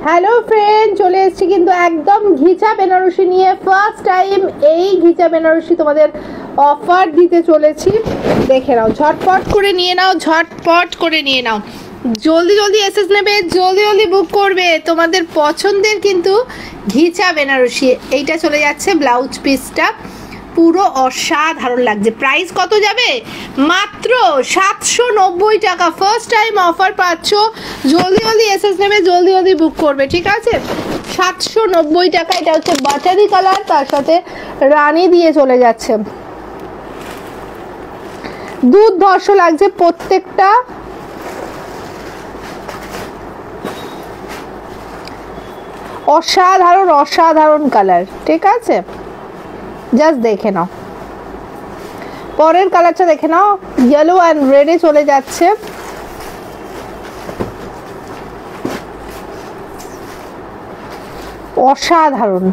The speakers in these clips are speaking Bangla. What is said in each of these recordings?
হ্যালো ফ্রেন্ড, চলে এসেছি কিন্তু একদম ঘিচা বেনারসি নিয়ে। ফার্স্ট টাইম এই ঘিচা বেনারসি তোমাদের অফার দিতে চলেছি। দেখে নাও, ঝটপট করে নিয়ে নাও, ঝটপট করে নিয়ে নাও, জলদি জলদি এসএস নেবে, জলদি জলদি বুক করবে। তোমাদের পছন্দের কিন্তু ঘিচা বেনারসি। এইটা চলে যাচ্ছে ব্লাউজ পিসটা, পুরো অসাধারণ লাগছে। প্রাইস কত যাবে? মাত্র 790 টাকা। ফার্স্ট টাইম অফার পাচ্ছ, জলদি জলদি এসএস নেবে, জলদি জলদি বুক করবে, ঠিক আছে? 790 টাকা। এটা হচ্ছে বাটারি কালার, তার সাথে রানী দিয়ে চলে যাচ্ছে। দুর্ধর্ষ লাগছে প্রত্যেকটা। অসাধারণ অসাধারণ কালার, ঠিক আছে? জাস্ট দেখে নাও, পরের কালারটা দেখে নাও, ইয়েলো অ্যান্ড রেডে চলে যাচ্ছে। অসাধারণ।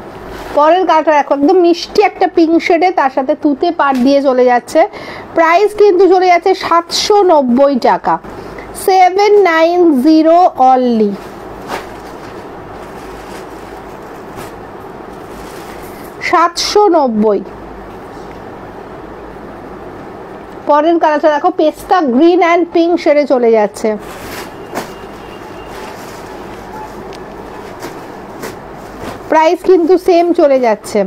পরের কালারটা দেখো, একদম মিষ্টি একটা পিঙ্ক শেডে, তার সাথে তুতে পাট দিয়ে চলে যাচ্ছে। প্রাইস কিন্তু চলে যাচ্ছে 790 টাকা। 790 অনলি। পরের কালারটা দেখো, পেস্তা গ্রিন অ্যান্ড পিঙ্ক শেডে চলে যাচ্ছে। প্রাইস কিন্তু সেম চলে যাচ্ছে।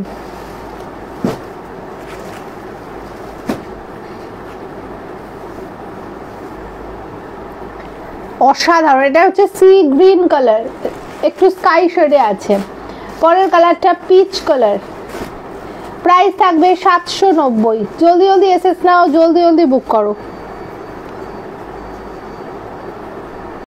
অসাধারণ। এটা হচ্ছে সি গ্রিন কালার, একটু স্কাই শেডে আছে। পরের কালারটা পিচ কালার। প্রাইস থাকবে 790। জলদি জলদি এসএস নাও, জলদি জলদি বুক করো।